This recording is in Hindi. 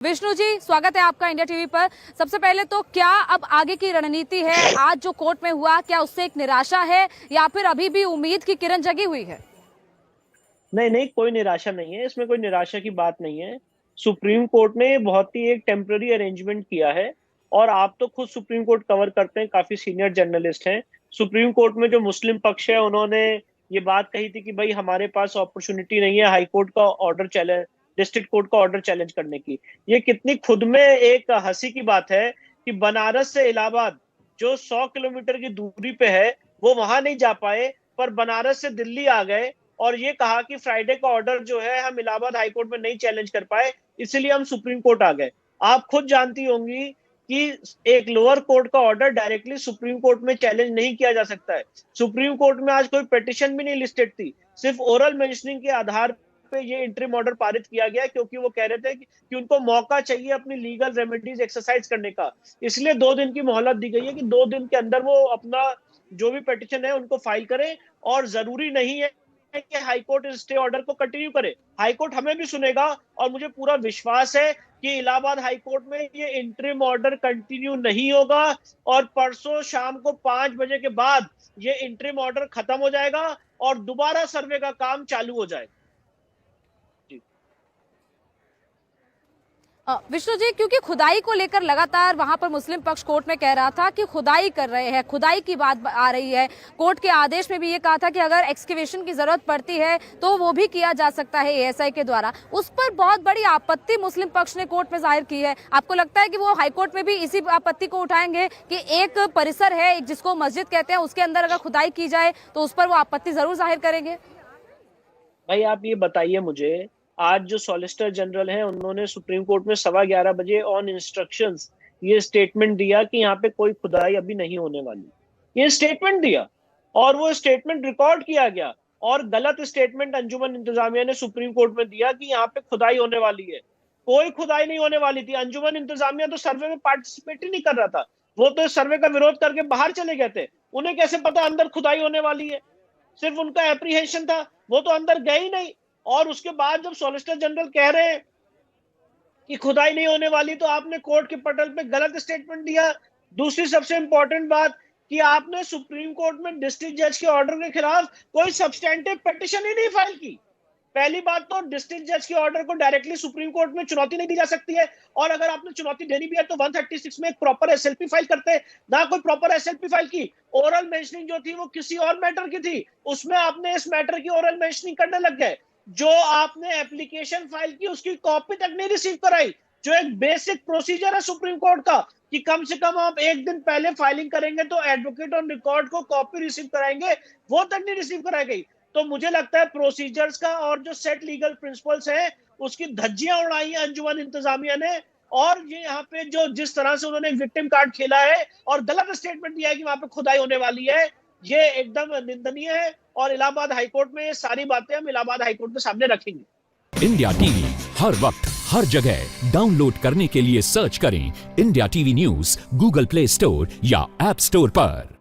विष्णु जी, स्वागत है आपका इंडिया टीवी पर। सबसे पहले तो क्या अब आगे की रणनीति है? आज जो कोर्ट में हुआ, क्या उससे एक निराशा है या फिर अभी भी उम्मीद की किरण जगी हुई है? नहीं नहीं, कोई निराशा नहीं है। इसमें कोई निराशा की बात नहीं है। सुप्रीम कोर्ट ने बहुत ही एक टेम्पररी अरेंजमेंट किया है। और आप तो खुद सुप्रीम कोर्ट कवर करते हैं, काफी सीनियर जर्नलिस्ट हैं। सुप्रीम कोर्ट में जो मुस्लिम पक्ष है उन्होंने ये बात कही थी कि भाई हमारे पास अपॉर्चुनिटी नहीं है हाई कोर्ट का ऑर्डर चैलेंज, डिस्ट्रिक्ट कोर्ट का ऑर्डर चैलेंज करने की। ये कितनी खुद में एक हंसी की बात है कि बनारस से इलाहाबाद जो 100 किलोमीटर की दूरी पे है वो वहां नहीं जा पाए, पर बनारस से दिल्ली आ गए और ये कहा कि फ्राइडे का ऑर्डर जो है हम इलाहाबाद हाई कोर्ट में नहीं चैलेंज कर पाए, इसलिए हम सुप्रीम कोर्ट आ गए। आप खुद जानती होंगी कि एक लोअर कोर्ट का ऑर्डर डायरेक्टली सुप्रीम कोर्ट में चैलेंज नहीं किया जा सकता है। सुप्रीम कोर्ट में आज कोई पिटीशन भी नहीं लिस्टेड थी, सिर्फ ओरल मेंशनिंग के आधार पे ये इंटरिम ऑर्डर पारित किया गया, क्योंकि वो कह रहे थे कि उनको मौका चाहिए अपनी लीगल रेमेडीज एक्सरसाइज करने का। इसलिए 2 दिन की मोहलत दी गई है कि 2 दिन के अंदर वो अपना जो भी पिटीशन है उनको फाइल करें। और जरूरी नहीं है कि हाईकोर्ट इस स्टे ऑर्डर को कंटिन्यू करे, हाईकोर्ट हमें भी सुनेगा। और मुझे पूरा विश्वास है कि इलाहाबाद हाईकोर्ट में ये इंटरिम ऑर्डर कंटिन्यू नहीं होगा और परसों शाम को 5 बजे के बाद ये इंटरिम ऑर्डर खत्म हो जाएगा और दोबारा सर्वे का काम चालू हो जाएगा। जी। विष्णु जी, क्योंकि खुदाई को लेकर लगातार वहां पर मुस्लिम पक्ष कोर्ट में कह रहा था कि खुदाई कर रहे हैं, खुदाई की बात आ रही है। कोर्ट के आदेश में भी ये कहा था कि अगर एक्सकेवेशन की जरूरत पड़ती है तो वो भी किया जा सकता है एएसआई के द्वारा। उस पर बहुत बड़ी आपत्ति मुस्लिम पक्ष ने कोर्ट में जाहिर की है। आपको लगता है कि वो हाईकोर्ट में भी इसी आपत्ति को उठाएंगे कि एक परिसर है, एक जिसको मस्जिद कहते हैं, उसके अंदर अगर खुदाई की जाए तो उस पर वो आपत्ति जरूर जाहिर करेंगे? भाई आप ये बताइए मुझे, आज जो सॉलिसिटर जनरल हैं उन्होंने सुप्रीम कोर्ट में 11:15 बजे ऑन इंस्ट्रक्शंस ये स्टेटमेंट दिया कि यहाँ पे कोई खुदाई अभी नहीं होने वाली। ये स्टेटमेंट दिया और वो स्टेटमेंट रिकॉर्ड किया गया। और गलत स्टेटमेंट अंजुमन इंतजामिया ने सुप्रीम कोर्ट में दिया कि यहाँ पे खुदाई होने वाली है। कोई खुदाई नहीं होने वाली थी। अंजुमन इंतजामिया तो सर्वे में पार्टिसिपेट ही नहीं कर रहा था, वो तो सर्वे का विरोध करके बाहर चले गए थे। उन्हें कैसे पता अंदर खुदाई होने वाली है? सिर्फ उनका एप्रीहेंशन था, वो तो अंदर गए ही नहीं। और उसके बाद जब सॉलिसिटर जनरल कह रहे हैं कि खुदाई नहीं होने वाली, तो आपने कोर्ट के पटल पे गलत स्टेटमेंट दिया। दूसरी सबसे इंपॉर्टेंट बात कि आपने सुप्रीम कोर्ट में डिस्ट्रिक्ट जज के ऑर्डर के खिलाफ कोई सब्सटेंटिव पिटीशन ही नहीं फाइल की। पहली बात तो डिस्ट्रिक्ट जज के ऑर्डर को डायरेक्टली सुप्रीम कोर्ट में चुनौती नहीं दी जा सकती है। और अगर आपने चुनौती देनी भी है तो 136 में एक प्रॉपर एसएलपी फाइल करते, ना कोई प्रॉपर एसएलपी फाइल की। ओरल मेंशनिंग जो थी वो किसी और मैटर की थी, उसमें आपने इस मैटर की ओरल मेंशनिंग करने लग गए। जो आपने एप्लीकेशन फाइल की उसकी कॉपी तक नहीं रिसीव कराई, जो एक बेसिक प्रोसीजर है सुप्रीम कोर्ट का कि कम से कम आप एक दिन पहले फाइलिंग करेंगे तो एडवोकेट ऑन रिकॉर्ड को कॉपी रिसीव कराएंगे, वो तक नहीं रिसीव कराई गई। तो मुझे लगता है प्रोसीजर्स का और जो सेट लीगल प्रिंसिपल्स है उसकी धज्जियां उड़ाई है अंजुमन इंतजामिया ने। और ये यहाँ पे जो जिस तरह से उन्होंने विक्टिम कार्ड खेला है और गलत स्टेटमेंट दिया है कि वहां पे खुदाई होने वाली है, ये एकदम निंदनीय है। और इलाहाबाद हाईकोर्ट में ये सारी बातें हम इलाहाबाद हाईकोर्ट के सामने रखेंगे। इंडिया टीवी हर वक्त हर जगह डाउनलोड करने के लिए सर्च करें India TV news Google play store या ऐप स्टोर पर।